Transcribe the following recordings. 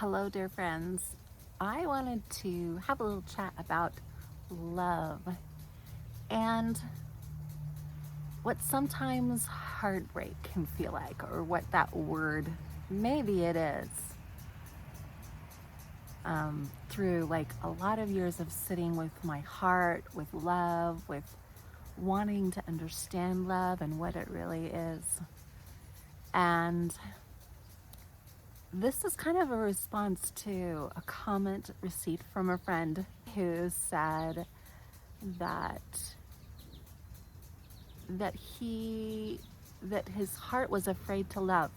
Hello, dear friends. I wanted to have a little chat about love and what sometimes heartbreak can feel like, or what that word maybe it is. Through like a lot of years of sitting with my heart, with love, with wanting to understand love and what it really is. And this is kind of a response to a comment received from a friend who said that his heart was afraid to love.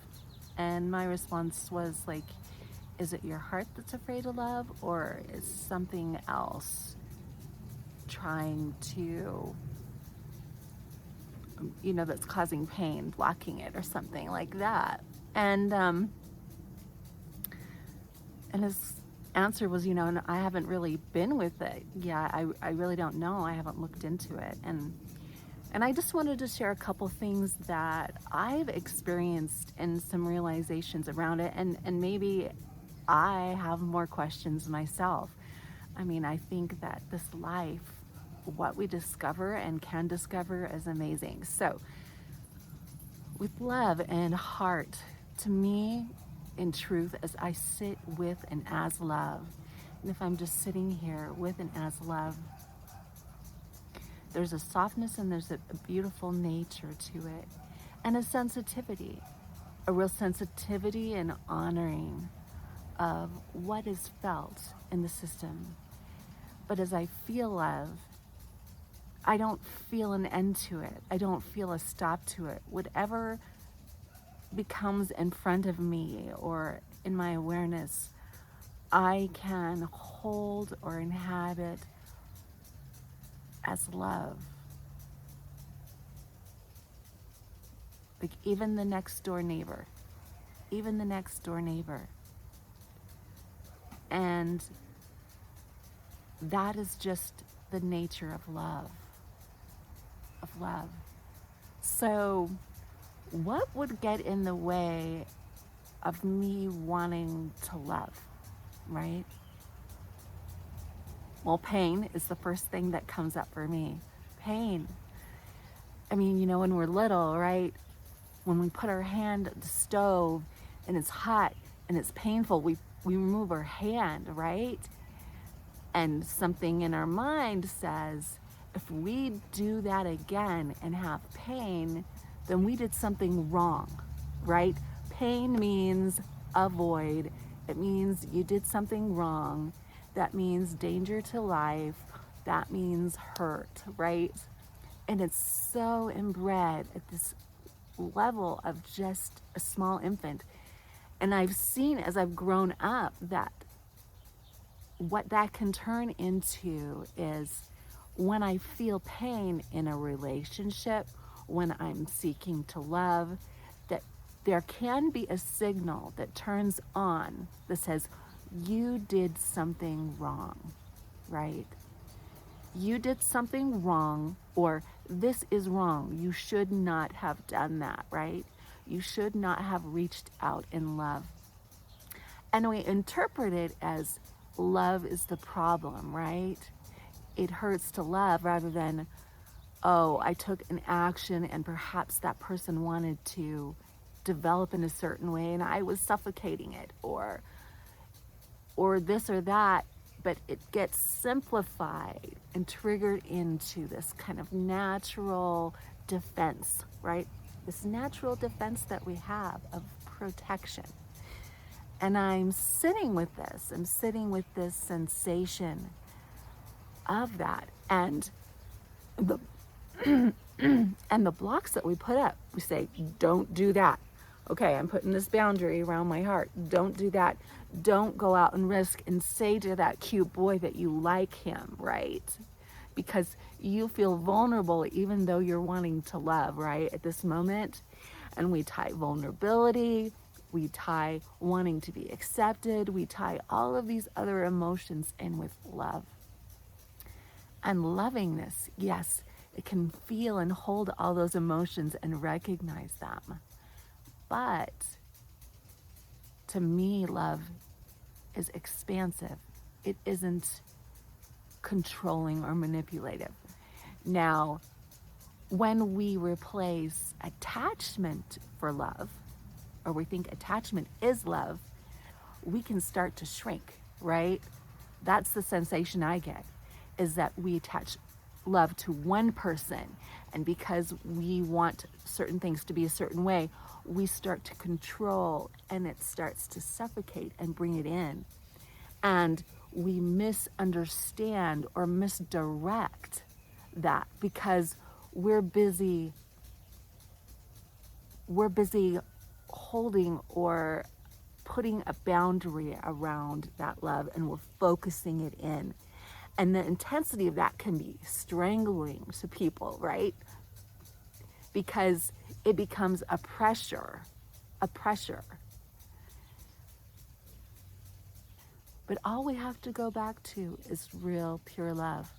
And my response was like, is it your heart that's afraid to love, or is something else trying to, that's causing pain, blocking it, or something like that? And his answer was, and I haven't really been with it. Yeah, I really don't know. I haven't looked into it. And I just wanted to share a couple things that I've experienced and some realizations around it. And maybe I have more questions myself. I mean, I think that this life, what we discover and can discover, is amazing. So with love and heart, to me, in truth, as I sit with and as love, and if I'm just sitting here with and as love, there's a softness and there's a beautiful nature to it, and a sensitivity, a real sensitivity and honoring of what is felt in the system. But as I feel love, I don't feel an end to it. I don't feel a stop to it. Whatever becomes in front of me or in my awareness, I can hold or inhabit as love. Like even the next door neighbor. And that is just the nature of love. So what would get in the way of me wanting to love, right? Well, pain is the first thing that comes up for me. Pain. I mean, when we're little, right? When we put our hand at the stove and it's hot and it's painful, we remove our hand, right? And something in our mind says, if we do that again and have pain, then we did something wrong, right? Pain means avoid. It means you did something wrong. That means danger to life. That means hurt, right? And it's so inbred at this level of just a small infant. And I've seen as I've grown up that what that can turn into is when I feel pain in a relationship, when I'm seeking to love, that there can be a signal that turns on that says, you did something wrong, right? You did something wrong, or this is wrong. You should not have done that, right? You should not have reached out in love. And we interpret it as love is the problem, right? It hurts to love, rather than, oh, I took an action and perhaps that person wanted to develop in a certain way and I was suffocating it, or this or that. But it gets simplified and triggered into this kind of natural defense, right? This natural defense that we have of protection. And I'm sitting with this sensation of that. And the and the blocks that we put up, we say, don't do that. Okay, I'm putting this boundary around my heart. Don't do that. Don't go out and risk and say to that cute boy that you like him, right? Because you feel vulnerable even though you're wanting to love, right, at this moment. And we tie vulnerability, we tie wanting to be accepted, we tie all of these other emotions in with love. And lovingness, yes, it can feel and hold all those emotions and recognize them. But to me, love is expansive. It isn't controlling or manipulative. Now, when we replace attachment for love, or we think attachment is love, we can start to shrink, right? That's the sensation I get, is that we attach love to one person, and because we want certain things to be a certain way, we start to control, and it starts to suffocate and bring it in. And we misunderstand or misdirect that because we're busy holding or putting a boundary around that love, and we're focusing it in. And the intensity of that can be strangling to people, right? Because it becomes a pressure. But all we have to go back to is real, pure love,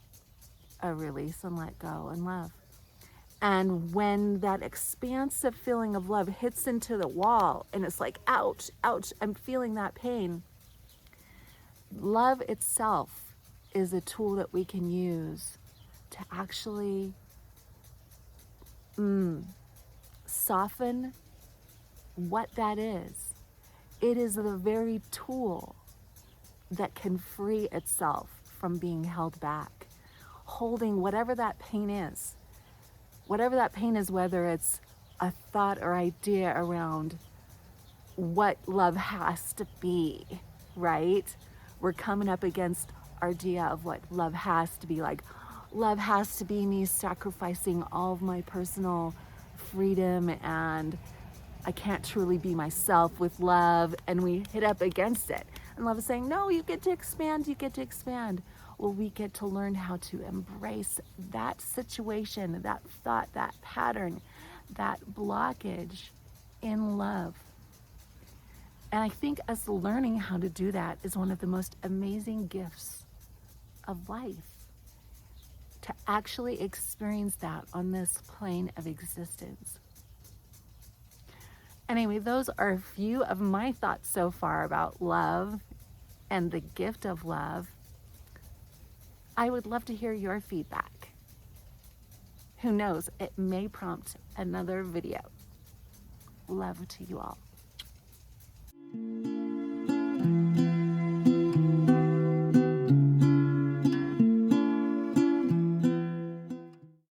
a release and let go and love. And when that expansive feeling of love hits into the wall and it's like, ouch, ouch, I'm feeling that pain. Love itself is a tool that we can use to actually soften what that is. It is the very tool that can free itself from being held back, holding whatever that pain is. Whatever that pain is, whether it's a thought or idea around what love has to be, right? We're coming up against our idea of what love has to be. Like, love has to be me sacrificing all of my personal freedom, and I can't truly be myself with love, and we hit up against it. And love is saying, no, you get to expand, you get to expand. Well, we get to learn how to embrace that situation, that thought, that pattern, that blockage in love. And I think us learning how to do that is one of the most amazing gifts of life, to actually experience that on this plane of existence. Anyway, those are a few of my thoughts so far about love and the gift of love. I would love to hear your feedback. Who knows, it may prompt another video. Love to you all.